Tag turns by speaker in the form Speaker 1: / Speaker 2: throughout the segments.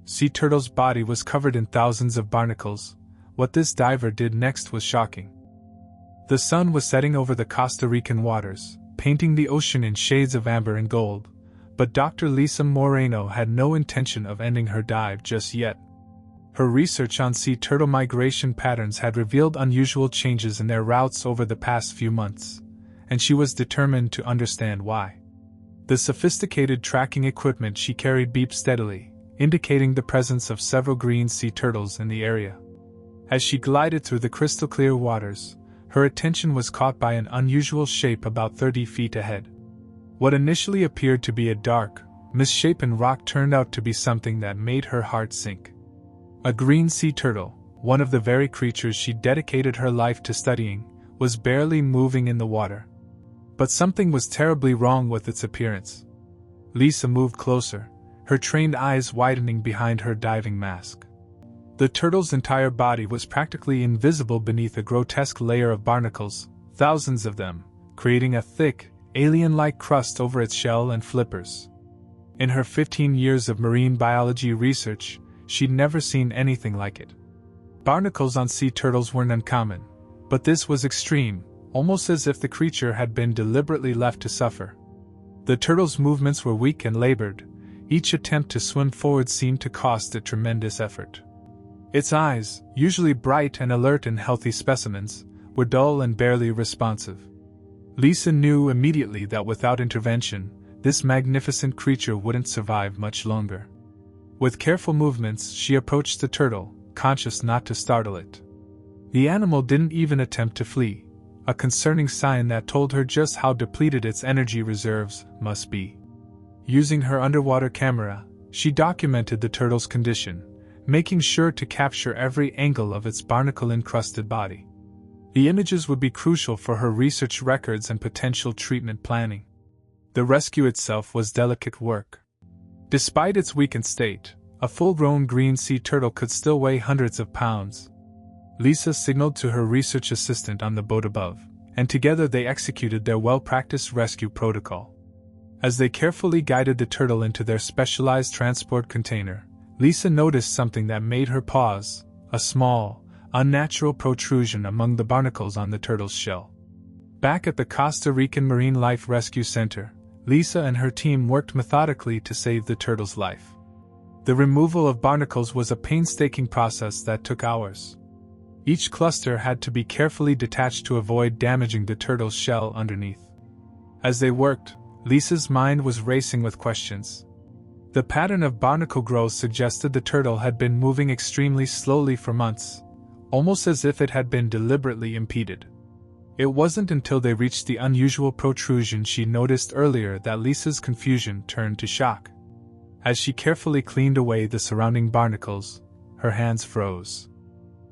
Speaker 1: Sea Turtle's body was covered in thousands of barnacles. What this diver did next was shocking. The sun was setting over the Costa Rican waters, painting the ocean in shades of amber and gold, but Dr. Lisa Moreno had no intention of ending her dive just yet. Her research on sea turtle migration patterns had revealed unusual changes in their routes over the past few months, and she was determined to understand why. The sophisticated tracking equipment she carried beeped steadily, indicating the presence of several green sea turtles in the area. As she glided through the crystal-clear waters, her attention was caught by an unusual shape about 30 feet ahead. What initially appeared to be a dark, misshapen rock turned out to be something that made her heart sink. A green sea turtle, one of the very creatures she dedicated her life to studying, was barely moving in the water. But something was terribly wrong with its appearance. Lisa moved closer, her trained eyes widening behind her diving mask. The turtle's entire body was practically invisible beneath a grotesque layer of barnacles, thousands of them, creating a thick, alien-like crust over its shell and flippers. In her 15 years of marine biology research, she'd never seen anything like it. Barnacles on sea turtles weren't uncommon, but this was extreme, almost as if the creature had been deliberately left to suffer. The turtle's movements were weak and labored. Each attempt to swim forward seemed to cost a tremendous effort. Its eyes, usually bright and alert in healthy specimens, were dull and barely responsive. Lisa knew immediately that without intervention, this magnificent creature wouldn't survive much longer. With careful movements, she approached the turtle, conscious not to startle it. The animal didn't even attempt to flee, a concerning sign that told her just how depleted its energy reserves must be. Using her underwater camera, she documented the turtle's condition, making sure to capture every angle of its barnacle-encrusted body. The images would be crucial for her research records and potential treatment planning. The rescue itself was delicate work. Despite its weakened state, a full-grown green sea turtle could still weigh hundreds of pounds. Lisa signaled to her research assistant on the boat above, and together they executed their well-practiced rescue protocol. As they carefully guided the turtle into their specialized transport container, Lisa noticed something that made her pause: a small, unnatural protrusion among the barnacles on the turtle's shell. Back at the Costa Rican Marine Life Rescue Center, Lisa and her team worked methodically to save the turtle's life. The removal of barnacles was a painstaking process that took hours. Each cluster had to be carefully detached to avoid damaging the turtle's shell underneath. As they worked, Lisa's mind was racing with questions. The pattern of barnacle growth suggested the turtle had been moving extremely slowly for months, almost as if it had been deliberately impeded. It wasn't until they reached the unusual protrusion she noticed earlier that Lisa's confusion turned to shock. As she carefully cleaned away the surrounding barnacles, her hands froze.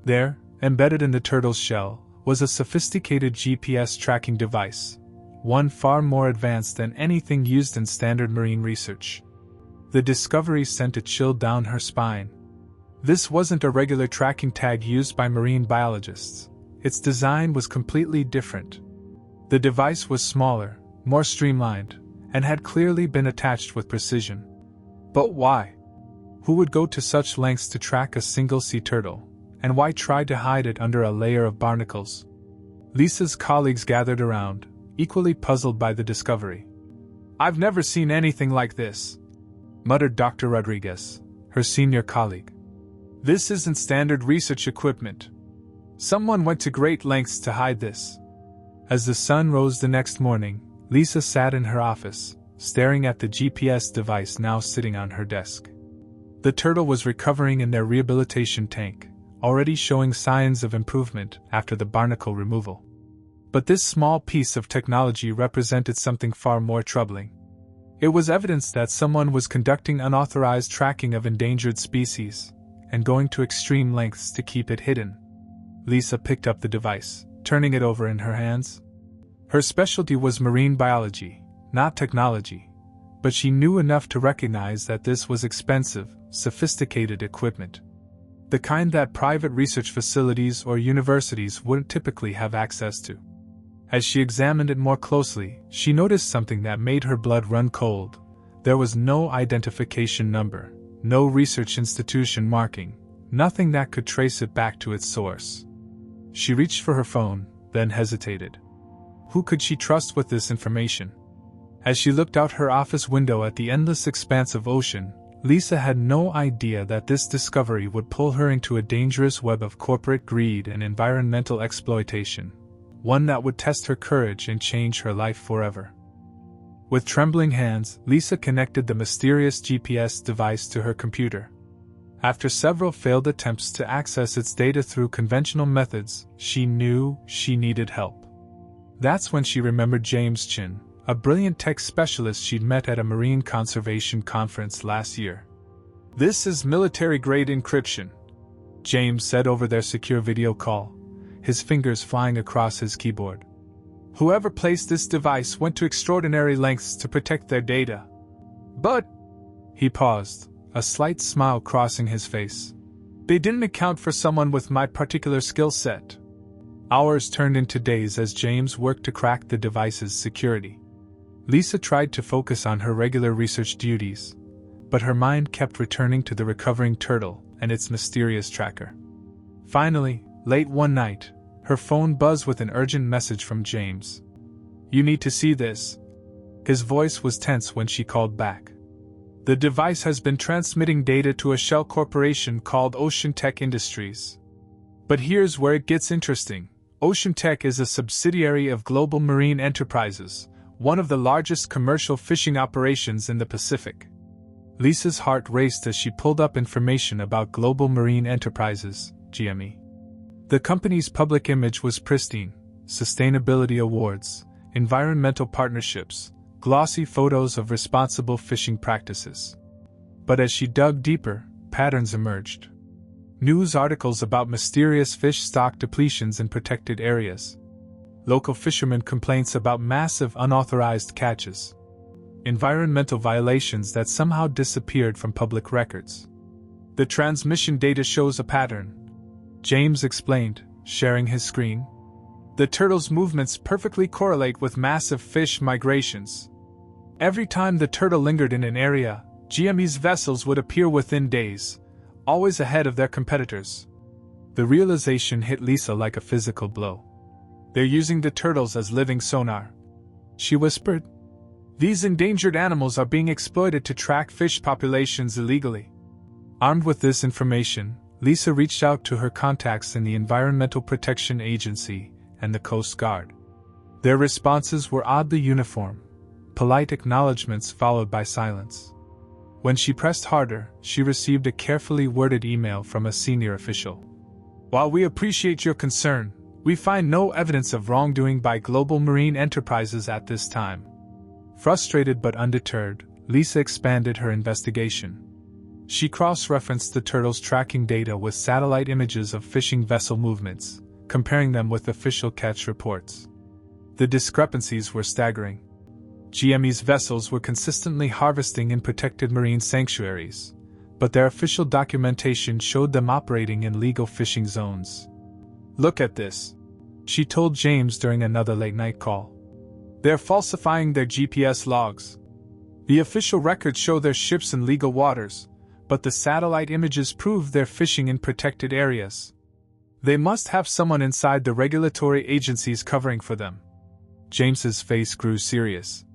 Speaker 1: There, embedded in the turtle's shell, was a sophisticated GPS tracking device, one far more advanced than anything used in standard marine research. The discovery sent a chill down her spine. This wasn't a regular tracking tag used by marine biologists. Its design was completely different. The device was smaller, more streamlined, and had clearly been attached with precision. But why? Who would go to such lengths to track a single sea turtle, and why try to hide it under a layer of barnacles? Lisa's colleagues gathered around, equally puzzled by the discovery. "I've never seen anything like this," muttered Dr. Rodriguez, her senior colleague. "This isn't standard research equipment. Someone went to great lengths to hide this." As the sun rose the next morning, Lisa sat in her office, staring at the GPS device now sitting on her desk. The turtle was recovering in their rehabilitation tank, already showing signs of improvement after the barnacle removal. But this small piece of technology represented something far more troubling. It was evidence that someone was conducting unauthorized tracking of endangered species, and going to extreme lengths to keep it hidden. Lisa picked up the device, turning it over in her hands. Her specialty was marine biology, not technology, but she knew enough to recognize that this was expensive, sophisticated equipment. The kind that private research facilities or universities wouldn't typically have access to. As she examined it more closely, she noticed something that made her blood run cold. There was no identification number, No research institution marking, nothing that could trace it back to its source. She reached for her phone, then hesitated. Who could she trust with this information? As she looked out her office window at the endless expanse of ocean, Lisa had no idea that this discovery would pull her into a dangerous web of corporate greed and environmental exploitation, one that would test her courage and change her life forever. With trembling hands, Lisa connected the mysterious GPS device to her computer. After several failed attempts to access its data through conventional methods, she knew she needed help. That's when she remembered James Chin, a brilliant tech specialist she'd met at a marine conservation conference last year. "This is military-grade encryption," James said over their secure video call, his fingers flying across his keyboard. "Whoever placed this device went to extraordinary lengths to protect their data. But," he paused, a slight smile crossing his face, "they didn't account for someone with my particular skill set." Hours turned into days as James worked to crack the device's security. Lisa tried to focus on her regular research duties, but her mind kept returning to the recovering turtle and its mysterious tracker. Finally, late one night, her phone buzzed with an urgent message from James. "You need to see this." His voice was tense when she called back. "The device has been transmitting data to a shell corporation called Ocean Tech Industries. But here's where it gets interesting. Ocean Tech is a subsidiary of Global Marine Enterprises, one of the largest commercial fishing operations in the Pacific." Lisa's heart raced as she pulled up information about Global Marine Enterprises, GME. The company's public image was pristine: sustainability awards, environmental partnerships, glossy photos of responsible fishing practices. But as she dug deeper, patterns emerged. News articles about mysterious fish stock depletions in protected areas. Local fishermen complaints about massive unauthorized catches. Environmental violations that somehow disappeared from public records. "The transmission data shows a pattern," James explained, sharing his screen. "The turtle's movements perfectly correlate with massive fish migrations. Every time the turtle lingered in an area, GME's vessels would appear within days, always ahead of their competitors." The realization hit Lisa like a physical blow. "They're using the turtles as living sonar," she whispered. "These endangered animals are being exploited to track fish populations illegally." Armed with this information, Lisa reached out to her contacts in the Environmental Protection Agency and the Coast Guard. Their responses were oddly uniform: polite acknowledgments followed by silence. When she pressed harder, she received a carefully worded email from a senior official. "While we appreciate your concern, we find no evidence of wrongdoing by Global Marine Enterprises at this time." Frustrated but undeterred, Lisa expanded her investigation. She cross-referenced the turtle's tracking data with satellite images of fishing vessel movements, comparing them with official catch reports. The discrepancies were staggering. GME's vessels were consistently harvesting in protected marine sanctuaries, but their official documentation showed them operating in legal fishing zones. "Look at this," she told James during another late-night call. "They're falsifying their GPS logs. The official records show their ships in legal waters, but the satellite images prove they're fishing in protected areas. They must have someone inside the regulatory agencies covering for them." James's face grew serious.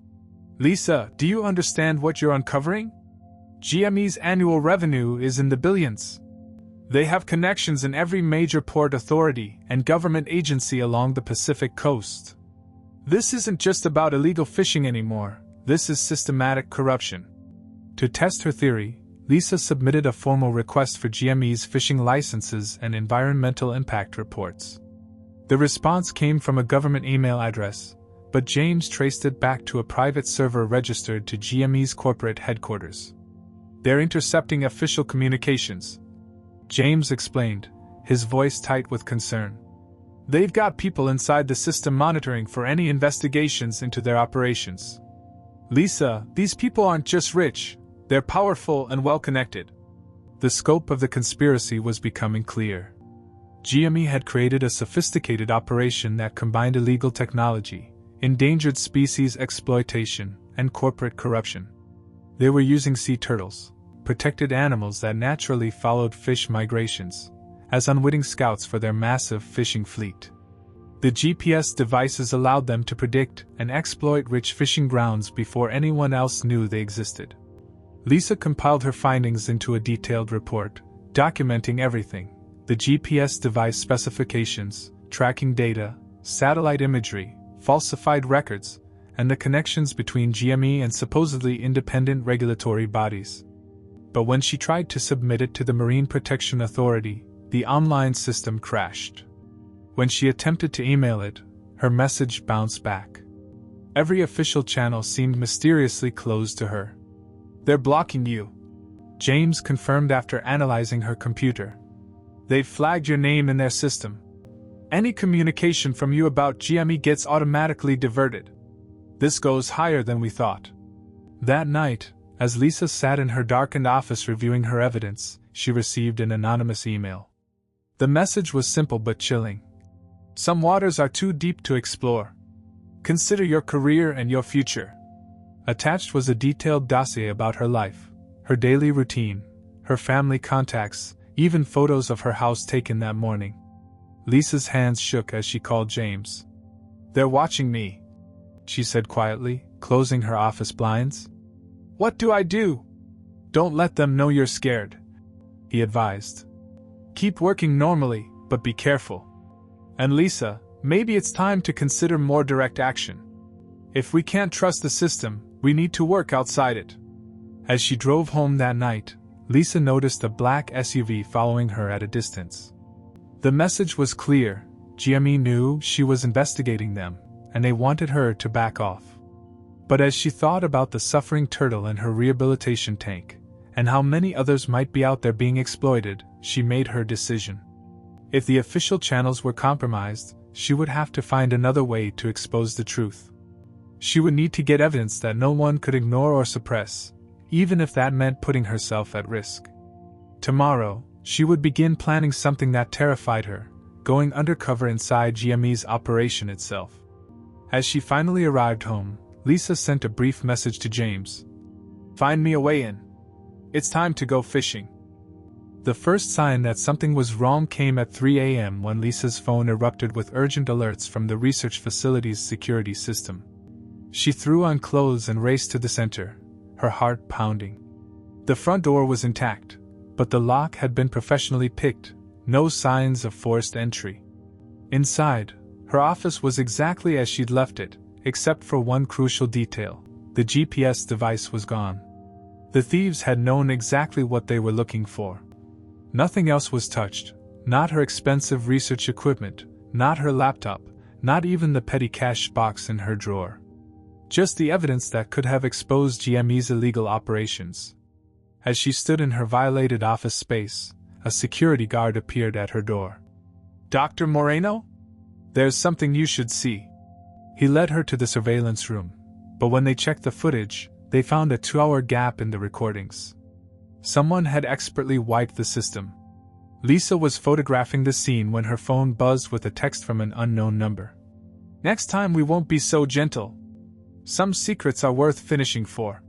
Speaker 1: "Lisa, do you understand what you're uncovering? GME's annual revenue is in the billions. They have connections in every major port authority and government agency along the Pacific coast. This isn't just about illegal fishing anymore, this is systematic corruption." To test her theory, Lisa submitted a formal request for GME's fishing licenses and environmental impact reports. The response came from a government email address, but James traced it back to a private server registered to GME's corporate headquarters. "They're intercepting official communications," James explained, his voice tight with concern. "They've got people inside the system monitoring for any investigations into their operations. Lisa, these people aren't just rich, they're powerful and well-connected." The scope of the conspiracy was becoming clear. GME had created a sophisticated operation that combined illegal technology, endangered species exploitation, and corporate corruption. They were using sea turtles, protected animals that naturally followed fish migrations, as unwitting scouts for their massive fishing fleet. The GPS devices allowed them to predict and exploit rich fishing grounds before anyone else knew they existed. Lisa compiled her findings into a detailed report, documenting everything: the GPS device specifications, tracking data, satellite imagery, falsified records, and the connections between GME and supposedly independent regulatory bodies. But when she tried to submit it to the Marine Protection Authority, the online system crashed. When she attempted to email it, her message bounced back. Every official channel seemed mysteriously closed to her. "They're blocking you," James confirmed after analyzing her computer. "They've flagged your name in their system. Any communication from you about GME gets automatically diverted. This goes higher than we thought." That night, as Lisa sat in her darkened office reviewing her evidence, she received an anonymous email. The message was simple but chilling. "Some waters are too deep to explore. Consider your career and your future." Attached was a detailed dossier about her life, her daily routine, her family contacts, even photos of her house taken that morning. Lisa's hands shook as she called James. "They're watching me," she said quietly, closing her office blinds. "What do I do?" "Don't let them know you're scared," he advised. "Keep working normally, but be careful. And Lisa, maybe it's time to consider more direct action. If we can't trust the system, we need to work outside it." As she drove home that night, Lisa noticed a black SUV following her at a distance. The message was clear: GME knew she was investigating them, and they wanted her to back off. But as she thought about the suffering turtle in her rehabilitation tank, and how many others might be out there being exploited, she made her decision. If the official channels were compromised, she would have to find another way to expose the truth. She would need to get evidence that no one could ignore or suppress, even if that meant putting herself at risk. Tomorrow, she would begin planning something that terrified her, going undercover inside GME's operation itself. As she finally arrived home, Lisa sent a brief message to James. "Find me a way in. It's time to go fishing." The first sign that something was wrong came at 3 a.m. when Lisa's phone erupted with urgent alerts from the research facility's security system. She threw on clothes and raced to the center, her heart pounding. The front door was intact, but the lock had been professionally picked, no signs of forced entry. Inside, her office was exactly as she'd left it, except for one crucial detail: the GPS device was gone. The thieves had known exactly what they were looking for. Nothing else was touched, not her expensive research equipment, not her laptop, not even the petty cash box in her drawer. Just the evidence that could have exposed GME's illegal operations. As she stood in her violated office space, a security guard appeared at her door. "Dr. Moreno? There's something you should see." He led her to the surveillance room, but when they checked the footage, they found a 2-hour gap in the recordings. Someone had expertly wiped the system. Lisa was photographing the scene when her phone buzzed with a text from an unknown number. "Next time we won't be so gentle. Some secrets are worth finishing for."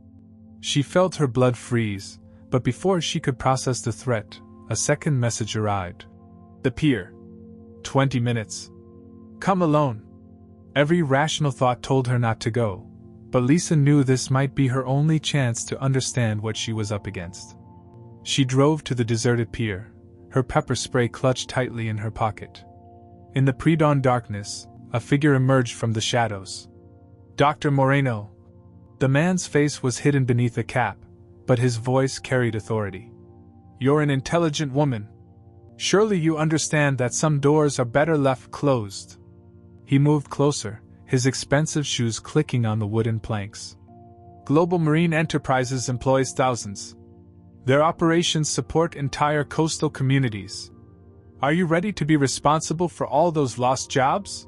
Speaker 1: She felt her blood freeze, but before she could process the threat, a second message arrived. "The pier. 20 minutes. Come alone." Every rational thought told her not to go, but Lisa knew this might be her only chance to understand what she was up against. She drove to the deserted pier, her pepper spray clutched tightly in her pocket. In the pre-dawn darkness, a figure emerged from the shadows. "Dr. Moreno." The man's face was hidden beneath a cap, but his voice carried authority. "You're an intelligent woman. Surely you understand that some doors are better left closed." He moved closer, his expensive shoes clicking on the wooden planks. "Global Marine Enterprises employs thousands. Their operations support entire coastal communities. Are you ready to be responsible for all those lost jobs?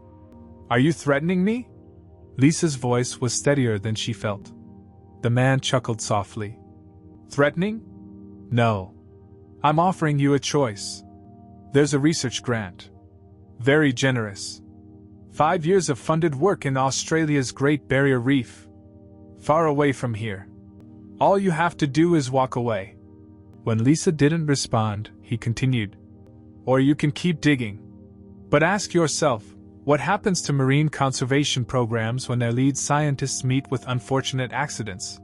Speaker 1: Are you threatening me?" Lisa's voice was steadier than she felt. The man chuckled softly. "Threatening? No. I'm offering you a choice. There's a research grant. Very generous. 5 years of funded work in Australia's Great Barrier Reef. Far away from here. All you have to do is walk away. When Lisa didn't respond, he continued, "Or you can keep digging. But ask yourself, what happens to marine conservation programs when their lead scientists meet with unfortunate accidents?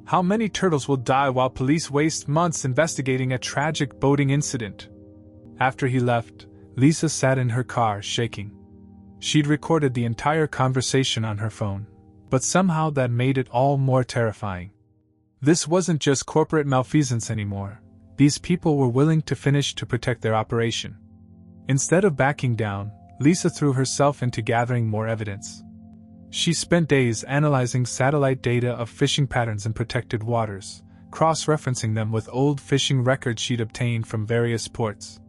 Speaker 1: How many turtles will die while police waste months investigating a tragic boating incident?" After he left, Lisa sat in her car shaking. She'd recorded the entire conversation on her phone, but somehow that made it all more terrifying. This wasn't just corporate malfeasance anymore. These people were willing to finish to protect their operation. Instead of backing down, Lisa threw herself into gathering more evidence. She spent days analyzing satellite data of fishing patterns in protected waters, cross-referencing them with old fishing records she'd obtained from various ports.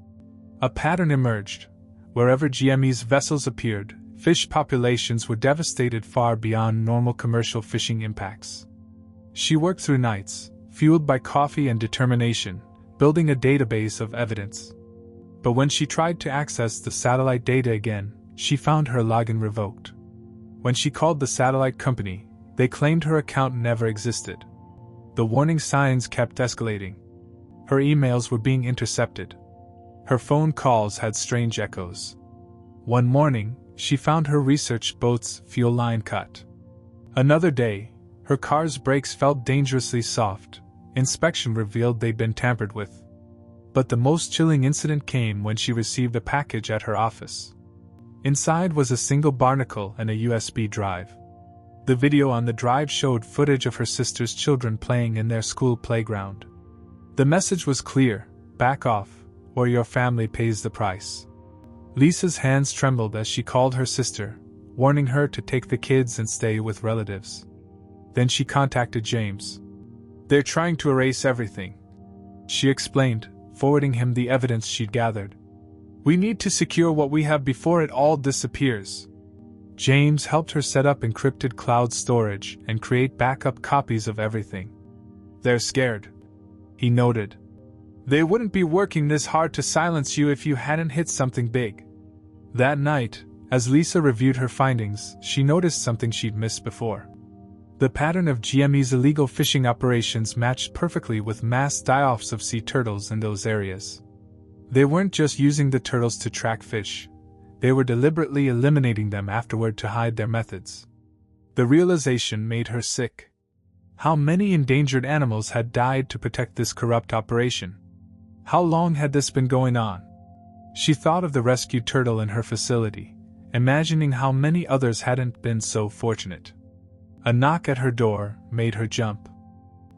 Speaker 1: A pattern emerged. Wherever GME's vessels appeared, fish populations were devastated far beyond normal commercial fishing impacts. She worked through nights, fueled by coffee and determination, building a database of evidence. But when she tried to access the satellite data again, she found her login revoked. When she called the satellite company, they claimed her account never existed. The warning signs kept escalating. Her emails were being intercepted. Her phone calls had strange echoes. One morning, she found her research boat's fuel line cut. Another day, her car's brakes felt dangerously soft. Inspection revealed they'd been tampered with. But the most chilling incident came when she received a package at her office. Inside was a single barnacle and a USB drive. The video on the drive showed footage of her sister's children playing in their school playground. The message was clear: back off, or your family pays the price. Lisa's hands trembled as she called her sister, warning her to take the kids and stay with relatives. Then she contacted James. "They're trying to erase everything," she explained, forwarding him the evidence she'd gathered. "We need to secure what we have before it all disappears." James helped her set up encrypted cloud storage and create backup copies of everything. "They're scared," he noted. "They wouldn't be working this hard to silence you if you hadn't hit something big." That night, as Lisa reviewed her findings, she noticed something she'd missed before. The pattern of GME's illegal fishing operations matched perfectly with mass die-offs of sea turtles in those areas. They weren't just using the turtles to track fish, they were deliberately eliminating them afterward to hide their methods. The realization made her sick. How many endangered animals had died to protect this corrupt operation? How long had this been going on? She thought of the rescued turtle in her facility, imagining how many others hadn't been so fortunate. A knock at her door made her jump.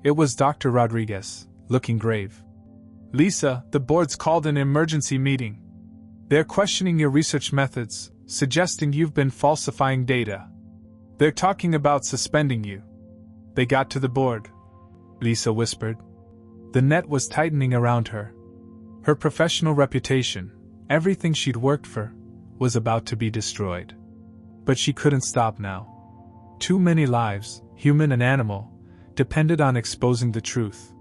Speaker 1: It was Dr. Rodriguez, looking grave. "Lisa, the board's called an emergency meeting. They're questioning your research methods, suggesting you've been falsifying data. They're talking about suspending you." "They got to the board," Lisa whispered. The net was tightening around her. Her professional reputation, everything she'd worked for, was about to be destroyed. But she couldn't stop now. Too many lives, human and animal, depended on exposing the truth.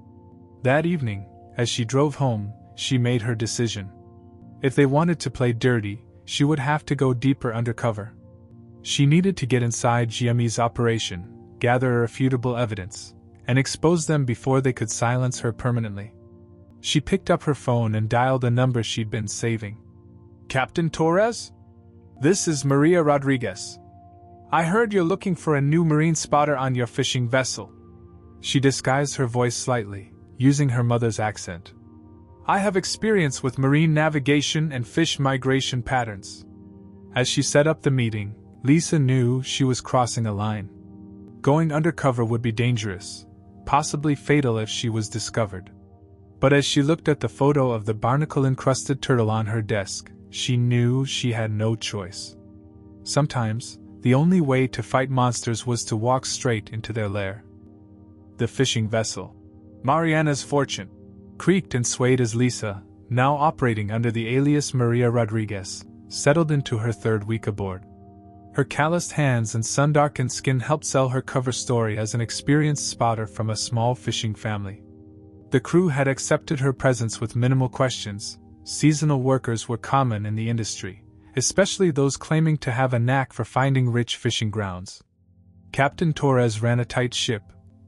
Speaker 1: That evening, as she drove home, she made her decision. If they wanted to play dirty, she would have to go deeper undercover. She needed to get inside GME's operation, gather irrefutable evidence, and expose them before they could silence her permanently. She picked up her phone and dialed a number she'd been saving. "Captain Torres? This is Maria Rodriguez. I heard you're looking for a new marine spotter on your fishing vessel." She disguised her voice slightly, using her mother's accent. "I have experience with marine navigation and fish migration patterns." As she set up the meeting, Lisa knew she was crossing a line. Going undercover would be dangerous, possibly fatal if she was discovered. But as she looked at the photo of the barnacle-encrusted turtle on her desk, she knew she had no choice. Sometimes, the only way to fight monsters was to walk straight into their lair. The fishing vessel, Mariana's Fortune, creaked and swayed as Lisa, now operating under the alias Maria Rodriguez, settled into her third week aboard. Her calloused hands and sun-darkened skin helped sell her cover story as an experienced spotter from a small fishing family. The crew had accepted her presence with minimal questions. Seasonal workers were common in the industry, especially those claiming to have a knack for finding rich fishing grounds. Captain Torres ran a tight ship,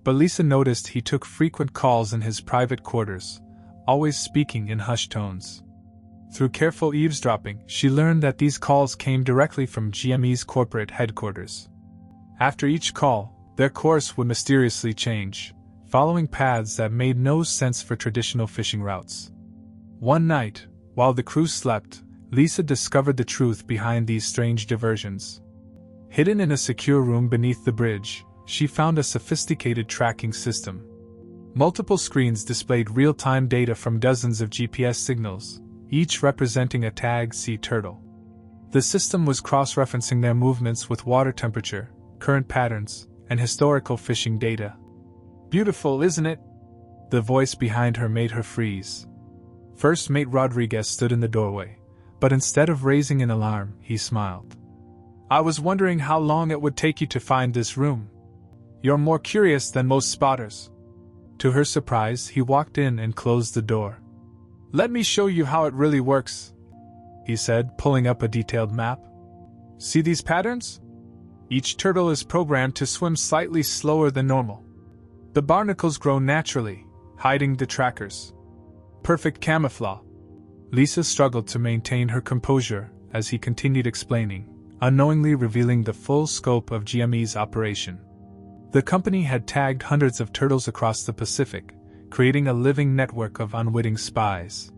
Speaker 1: but Lisa noticed he took frequent calls in his private quarters, always speaking in hushed tones. Through careful eavesdropping, she learned that these calls came directly from GME's corporate headquarters. After each call, their course would mysteriously change, following paths that made no sense for traditional fishing routes. One night, while the crew slept, Lisa discovered the truth behind these strange diversions. Hidden in a secure room beneath the bridge, she found a sophisticated tracking system. Multiple screens displayed real-time data from dozens of GPS signals, each representing a tagged sea turtle. The system was cross-referencing their movements with water temperature, current patterns, and historical fishing data. "Beautiful, isn't it?" The voice behind her made her freeze. First Mate Rodriguez stood in the doorway, but instead of raising an alarm, he smiled. "I was wondering how long it would take you to find this room. You're more curious than most spotters." To her surprise, he walked in and closed the door. "Let me show you how it really works," he said, pulling up a detailed map. "See these patterns? Each turtle is programmed to swim slightly slower than normal. The barnacles grow naturally, hiding the trackers. Perfect camouflage." Lisa struggled to maintain her composure as he continued explaining, unknowingly revealing the full scope of GME's operation. The company had tagged hundreds of turtles across the Pacific, creating a living network of unwitting spies.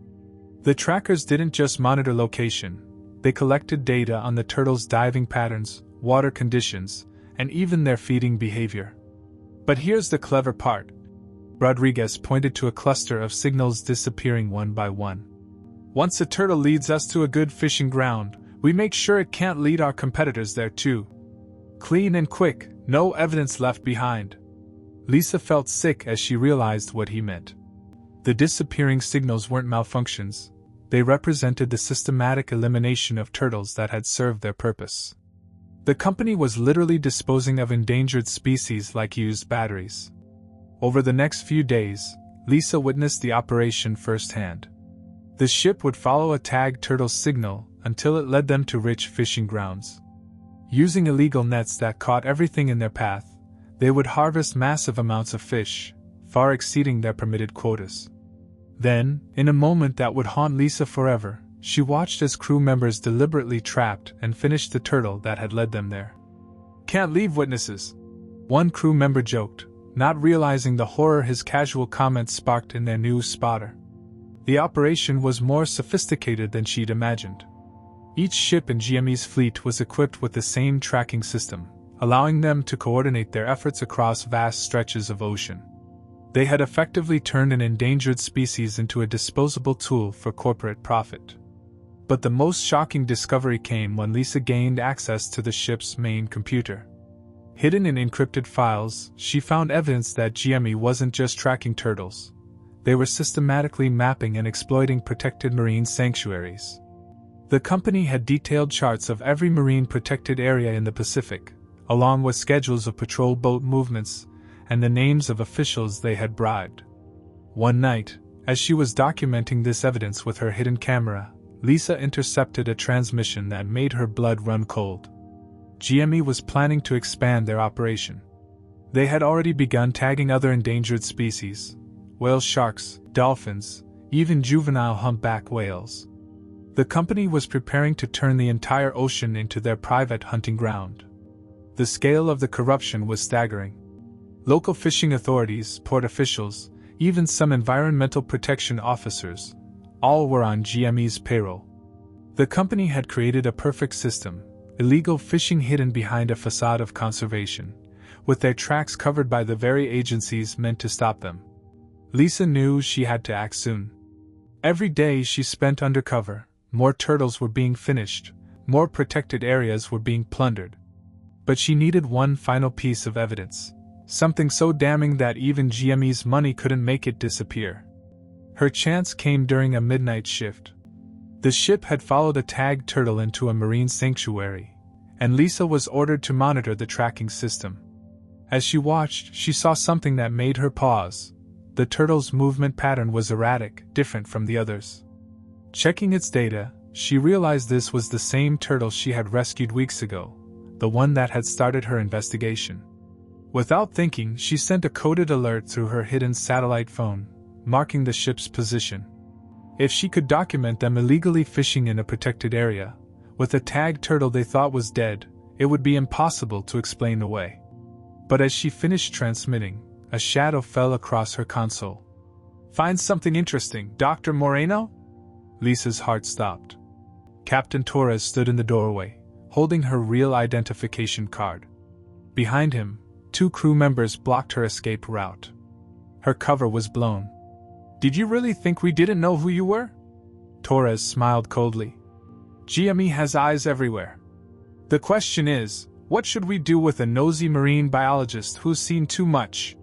Speaker 1: The trackers didn't just monitor location, they collected data on the turtles' diving patterns, water conditions, and even their feeding behavior. But here's the clever part. Rodriguez pointed to a cluster of signals disappearing one by one. "Once a turtle leads us to a good fishing ground, we make sure it can't lead our competitors there too. Clean and quick, no evidence left behind." Lisa felt sick as she realized what he meant. The disappearing signals weren't malfunctions, they represented the systematic elimination of turtles that had served their purpose. The company was literally disposing of endangered species like used batteries. Over the next few days, Lisa witnessed the operation firsthand. The ship would follow a tagged turtle signal until it led them to rich fishing grounds. Using illegal nets that caught everything in their path, they would harvest massive amounts of fish, far exceeding their permitted quotas. Then, in a moment that would haunt Lisa forever, she watched as crew members deliberately trapped and finished the turtle that had led them there. "Can't leave witnesses," one crew member joked, not realizing the horror his casual comments sparked in their new spotter. The operation was more sophisticated than she'd imagined. Each ship in GME's fleet was equipped with the same tracking system, allowing them to coordinate their efforts across vast stretches of ocean. They had effectively turned an endangered species into a disposable tool for corporate profit. But the most shocking discovery came when Lisa gained access to the ship's main computer. Hidden in encrypted files, she found evidence that GME wasn't just tracking turtles. They were systematically mapping and exploiting protected marine sanctuaries. The company had detailed charts of every marine protected area in the Pacific, along with schedules of patrol boat movements and the names of officials they had bribed. One night, as she was documenting this evidence with her hidden camera, Lisa intercepted a transmission that made her blood run cold. GME was planning to expand their operation. They had already begun tagging other endangered species: whale sharks, dolphins, even juvenile humpback whales. The company was preparing to turn the entire ocean into their private hunting ground. The scale of the corruption was staggering. Local fishing authorities, port officials, even some environmental protection officers, all were on GME's payroll. The company had created a perfect system, illegal fishing hidden behind a facade of conservation, with their tracks covered by the very agencies meant to stop them. Lisa knew she had to act soon. Every day she spent undercover, more turtles were being finished, more protected areas were being plundered. But she needed one final piece of evidence, something so damning that even GME's money couldn't make it disappear. Her chance came during a midnight shift. The ship had followed a tagged turtle into a marine sanctuary, and Lisa was ordered to monitor the tracking system. As she watched, she saw something that made her pause. The turtle's movement pattern was erratic, different from the others. Checking its data, she realized this was the same turtle she had rescued weeks ago, the one that had started her investigation. Without thinking, she sent a coded alert through her hidden satellite phone, marking the ship's position. If she could document them illegally fishing in a protected area, with a tagged turtle they thought was dead, it would be impossible to explain away. But as she finished transmitting, a shadow fell across her console. "Find something interesting, Dr. Moreno?" Lisa's heart stopped. Captain Torres stood in the doorway, holding her real identification card. Behind him, 2 crew members blocked her escape route. Her cover was blown. "Did you really think we didn't know who you were?" Torres smiled coldly. "GME has eyes everywhere. The question is, what should we do with a nosy marine biologist who's seen too much?"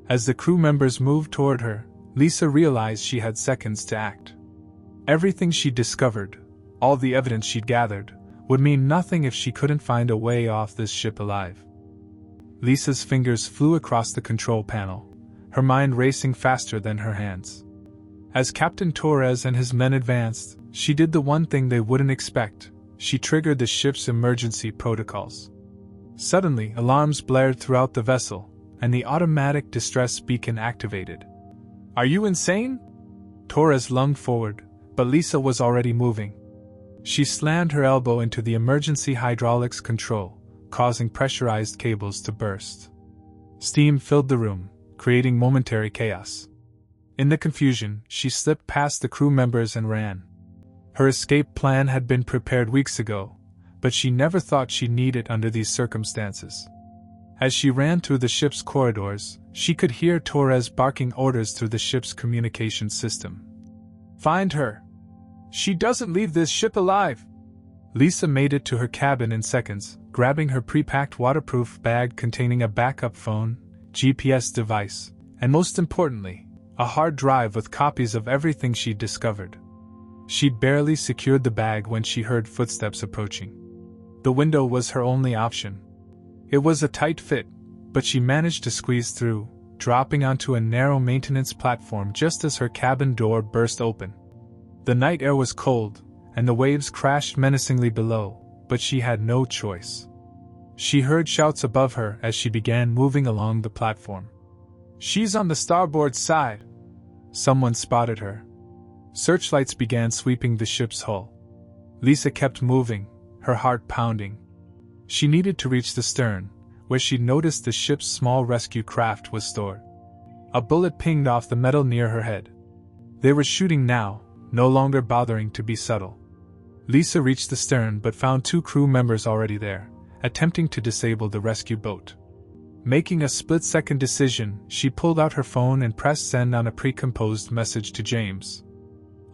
Speaker 1: As the crew members moved toward her, Lisa realized she had seconds to act. Everything she'd discovered, all the evidence she'd gathered, would mean nothing if she couldn't find a way off this ship alive. Lisa's fingers flew across the control panel, her mind racing faster than her hands. As Captain Torres and his men advanced, she did the one thing they wouldn't expect. She triggered the ship's emergency protocols. Suddenly, alarms blared throughout the vessel, and the automatic distress beacon activated. "Are you insane?" Torres lunged forward, but Lisa was already moving. She slammed her elbow into the emergency hydraulics control, causing pressurized cables to burst. Steam filled the room, creating momentary chaos. In the confusion, she slipped past the crew members and ran. Her escape plan had been prepared weeks ago, but she never thought she'd need it under these circumstances. As she ran through the ship's corridors, she could hear Torres barking orders through the ship's communication system. "Find her! She doesn't leave this ship alive!" Lisa made it to her cabin in seconds, grabbing her pre-packed waterproof bag containing a backup phone, GPS device, and most importantly, a hard drive with copies of everything she'd discovered. She'd barely secured the bag when she heard footsteps approaching. The window was her only option. It was a tight fit, but she managed to squeeze through, dropping onto a narrow maintenance platform just as her cabin door burst open. The night air was cold, and the waves crashed menacingly below, but she had no choice. She heard shouts above her as she began moving along the platform. "She's on the starboard side!" Someone spotted her. Searchlights began sweeping the ship's hull. Lisa kept moving, her heart pounding. She needed to reach the stern, where she noticed the ship's small rescue craft was stored. A bullet pinged off the metal near her head. They were shooting now, no longer bothering to be subtle. Lisa reached the stern but found 2 crew members already there, attempting to disable the rescue boat. Making a split-second decision, she pulled out her phone and pressed send on a pre-composed message to James.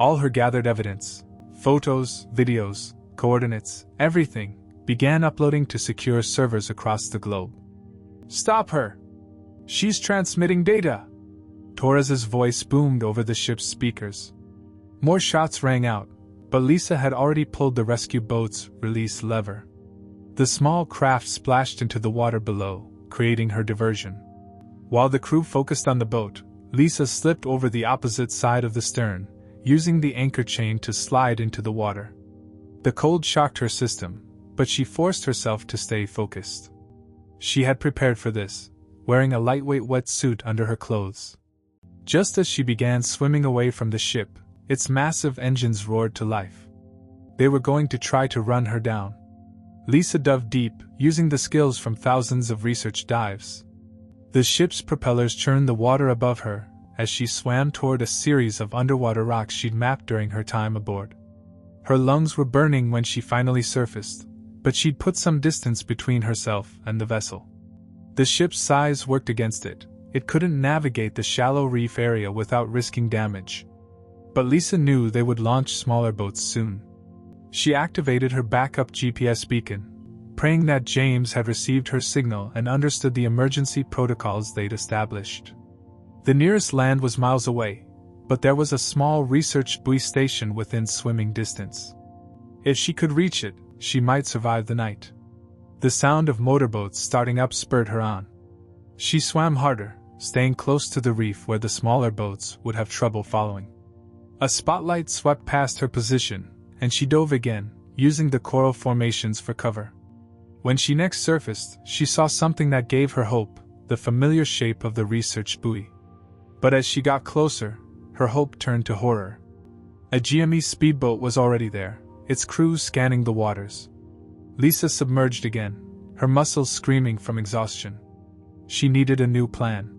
Speaker 1: All her gathered evidence, photos, videos, coordinates, everything, began uploading to secure servers across the globe. "Stop her! She's transmitting data!" Torres's voice boomed over the ship's speakers. More shots rang out, but Lisa had already pulled the rescue boat's release lever. The small craft splashed into the water below, creating her diversion. While the crew focused on the boat, Lisa slipped over the opposite side of the stern, using the anchor chain to slide into the water. The cold shocked her system, but she forced herself to stay focused. She had prepared for this, wearing a lightweight wetsuit under her clothes. Just as she began swimming away from the ship, its massive engines roared to life. They were going to try to run her down. Lisa dove deep, using the skills from thousands of research dives. The ship's propellers churned the water above her as she swam toward a series of underwater rocks she'd mapped during her time aboard. Her lungs were burning when she finally surfaced, but she'd put some distance between herself and the vessel. The ship's size worked against it. It couldn't navigate the shallow reef area without risking damage. But Lisa knew they would launch smaller boats soon. She activated her backup GPS beacon, praying that James had received her signal and understood the emergency protocols they'd established. The nearest land was miles away, but there was a small research buoy station within swimming distance. If she could reach it, she might survive the night. The sound of motorboats starting up spurred her on. She swam harder, staying close to the reef where the smaller boats would have trouble following. A spotlight swept past her position, and she dove again, using the coral formations for cover. When she next surfaced, she saw something that gave her hope, the familiar shape of the research buoy. But as she got closer, her hope turned to horror. A GME speedboat was already there, its crew scanning the waters. Lisa submerged again, her muscles screaming from exhaustion. She needed a new plan.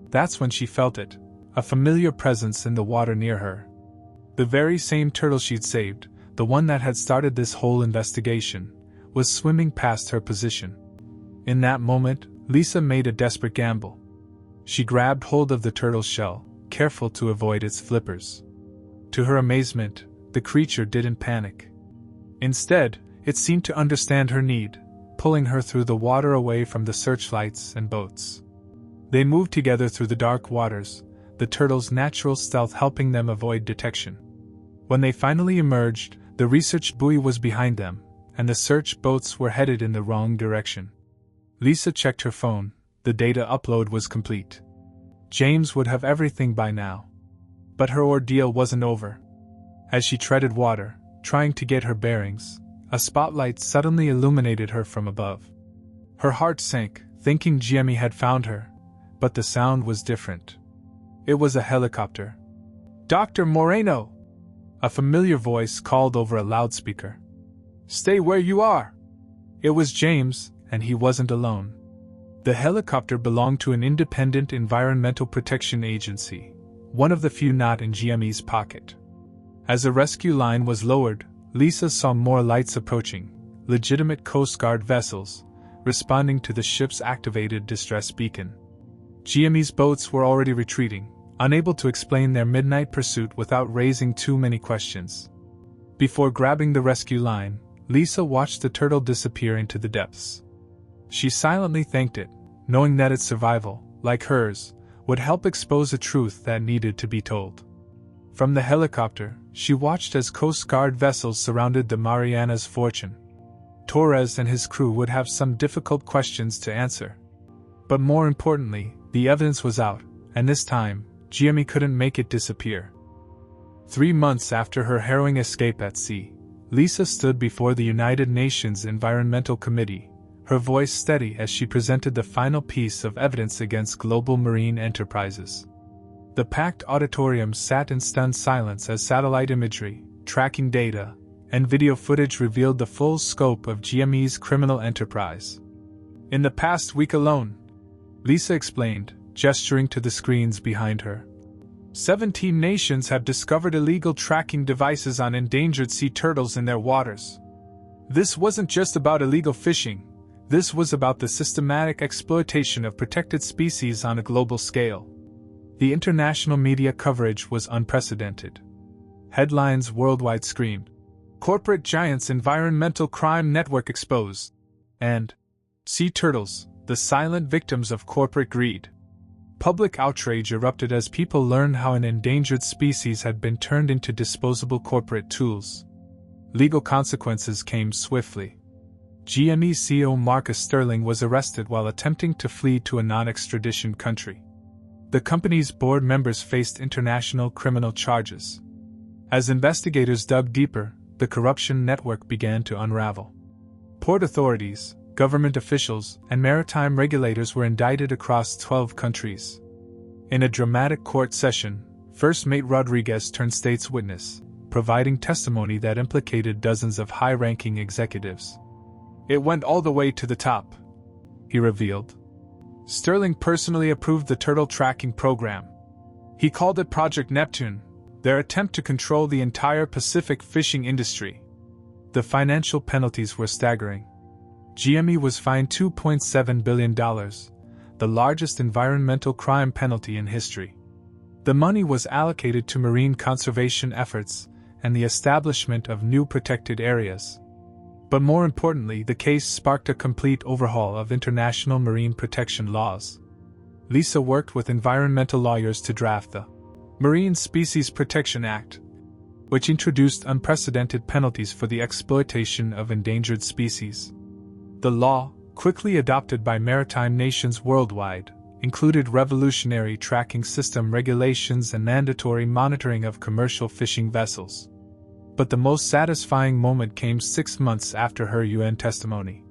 Speaker 1: That's when she felt it, a familiar presence in the water near her. The very same turtle she'd saved, the one that had started this whole investigation, was swimming past her position. In that moment, Lisa made a desperate gamble. She grabbed hold of the turtle's shell, careful to avoid its flippers. To her amazement, the creature didn't panic. Instead, it seemed to understand her need, pulling her through the water away from the searchlights and boats. They moved together through the dark waters, the turtle's natural stealth helping them avoid detection. When they finally emerged, the research buoy was behind them, and the search boats were headed in the wrong direction. Lisa checked her phone. The data upload was complete. James would have everything by now. But her ordeal wasn't over. As she treaded water, trying to get her bearings, a spotlight suddenly illuminated her from above. Her heart sank, thinking GME had found her, but the sound was different. It was a helicopter. "Dr. Moreno!" A familiar voice called over a loudspeaker. "Stay where you are!" It was James, and he wasn't alone. The helicopter belonged to an independent environmental protection agency, one of the few not in GME's pocket. As a rescue line was lowered, Lisa saw more lights approaching, legitimate Coast Guard vessels, responding to the ship's activated distress beacon. GME's boats were already retreating, unable to explain their midnight pursuit without raising too many questions. Before grabbing the rescue line, Lisa watched the turtle disappear into the depths. She silently thanked it, knowing that its survival, like hers, would help expose a truth that needed to be told. From the helicopter, she watched as Coast Guard vessels surrounded the Mariana's Fortune. Torres and his crew would have some difficult questions to answer. But more importantly, the evidence was out, and this time, GME couldn't make it disappear. 3 months after her harrowing escape at sea, Lisa stood before the United Nations Environmental Committee, her voice steady as she presented the final piece of evidence against global marine enterprises. The packed auditorium sat in stunned silence as satellite imagery, tracking data, and video footage revealed the full scope of GME's criminal enterprise. "In the past week alone," Lisa explained, gesturing to the screens behind her, 17 nations have discovered illegal tracking devices on endangered sea turtles in their waters. This wasn't just about illegal fishing, this was about the systematic exploitation of protected species on a global scale. The international media coverage was unprecedented. Headlines worldwide screamed, "Corporate giants' environmental crime network exposed," and "Sea turtles, the silent victims of corporate greed." Public outrage erupted as people learned how an endangered species had been turned into disposable corporate tools. Legal consequences came swiftly. GME CEO Marcus Sterling was arrested while attempting to flee to a non-extradition country. The company's board members faced international criminal charges. As investigators dug deeper, the corruption network began to unravel. Port authorities, government officials, and maritime regulators were indicted across 12 countries. In a dramatic court session, First Mate Rodriguez turned state's witness, providing testimony that implicated dozens of high-ranking executives. "It went all the way to the top," he revealed. Sterling personally approved the turtle tracking program. He called it Project Neptune, their attempt to control the entire Pacific fishing industry. The financial penalties were staggering. GME was fined $2.7 billion, the largest environmental crime penalty in history. The money was allocated to marine conservation efforts and the establishment of new protected areas. But more importantly, the case sparked a complete overhaul of international marine protection laws. Lisa worked with environmental lawyers to draft the Marine Species Protection Act, which introduced unprecedented penalties for the exploitation of endangered species. The law, quickly adopted by maritime nations worldwide, included revolutionary tracking system regulations and mandatory monitoring of commercial fishing vessels. But the most satisfying moment came 6 months after her UN testimony.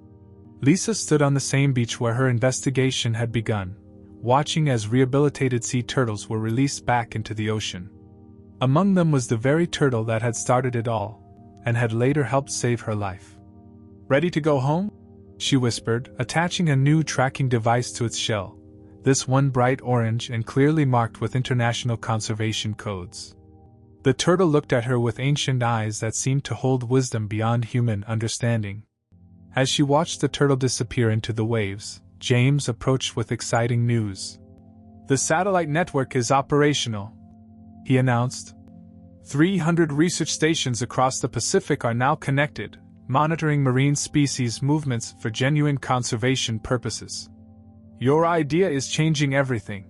Speaker 1: Lisa stood on the same beach where her investigation had begun, watching as rehabilitated sea turtles were released back into the ocean. Among them was the very turtle that had started it all, and had later helped save her life. "Ready to go home?" she whispered, attaching a new tracking device to its shell, this one bright orange and clearly marked with international conservation codes. The turtle looked at her with ancient eyes that seemed to hold wisdom beyond human understanding. As she watched the turtle disappear into the waves, James approached with exciting news. "The satellite network is operational," he announced. 300 research stations across the Pacific are now connected, monitoring marine species movements for genuine conservation purposes. "Your idea is changing everything."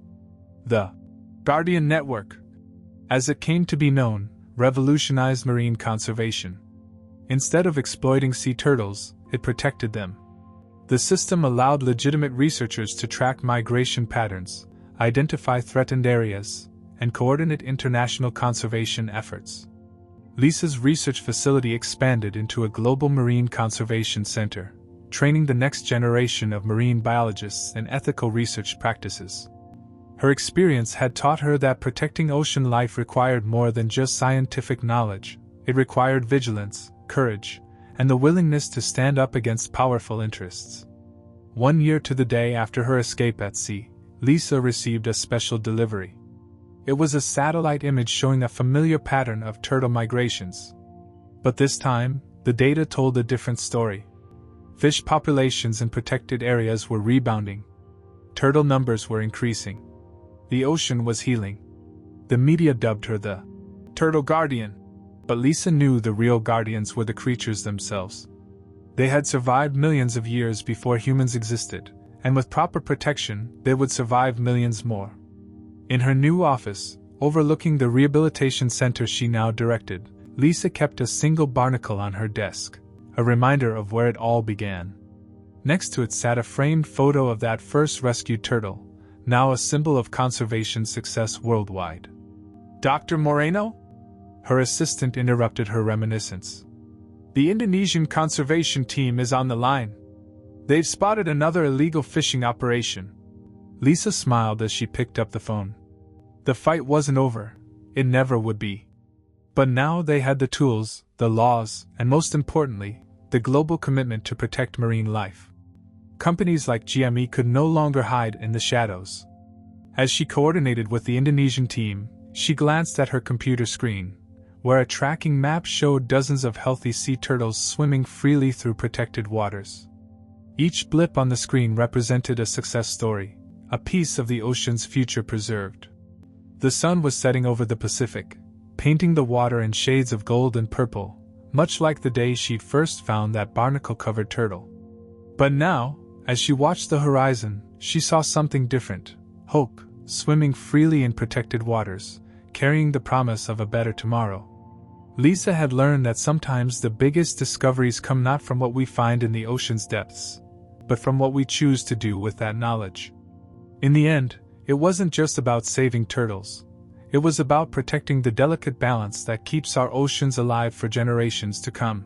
Speaker 1: The Guardian Network, as it came to be known, revolutionized marine conservation. Instead of exploiting sea turtles, it protected them. The system allowed legitimate researchers to track migration patterns, identify threatened areas, and coordinate international conservation efforts. Lisa's research facility expanded into a global marine conservation center, training the next generation of marine biologists in ethical research practices. Her experience had taught her that protecting ocean life required more than just scientific knowledge. It required vigilance, courage, and the willingness to stand up against powerful interests. 1 year to the day after her escape at sea, Lisa received a special delivery. It was a satellite image showing a familiar pattern of turtle migrations. But this time, the data told a different story. Fish populations in protected areas were rebounding. Turtle numbers were increasing. The ocean was healing. The media dubbed her the Turtle Guardian, but Lisa knew the real guardians were the creatures themselves. They had survived millions of years before humans existed, and with proper protection, they would survive millions more. In her new office, overlooking the rehabilitation center she now directed, Lisa kept a single barnacle on her desk, a reminder of where it all began. Next to it sat a framed photo of that first rescued turtle, now a symbol of conservation success worldwide. "Dr. Moreno?" Her assistant interrupted her reminiscence. "The Indonesian conservation team is on the line. They've spotted another illegal fishing operation." Lisa smiled as she picked up the phone. The fight wasn't over. It never would be. But now they had the tools, the laws, and most importantly, the global commitment to protect marine life. Companies like GME could no longer hide in the shadows. As she coordinated with the Indonesian team, she glanced at her computer screen, where a tracking map showed dozens of healthy sea turtles swimming freely through protected waters. Each blip on the screen represented a success story, a piece of the ocean's future preserved. The sun was setting over the Pacific, painting the water in shades of gold and purple, much like the day she'd first found that barnacle-covered turtle. But now, as she watched the horizon, she saw something different: hope, swimming freely in protected waters, carrying the promise of a better tomorrow. Lisa had learned that sometimes the biggest discoveries come not from what we find in the ocean's depths, but from what we choose to do with that knowledge. In the end, it wasn't just about saving turtles. It was about protecting the delicate balance that keeps our oceans alive for generations to come.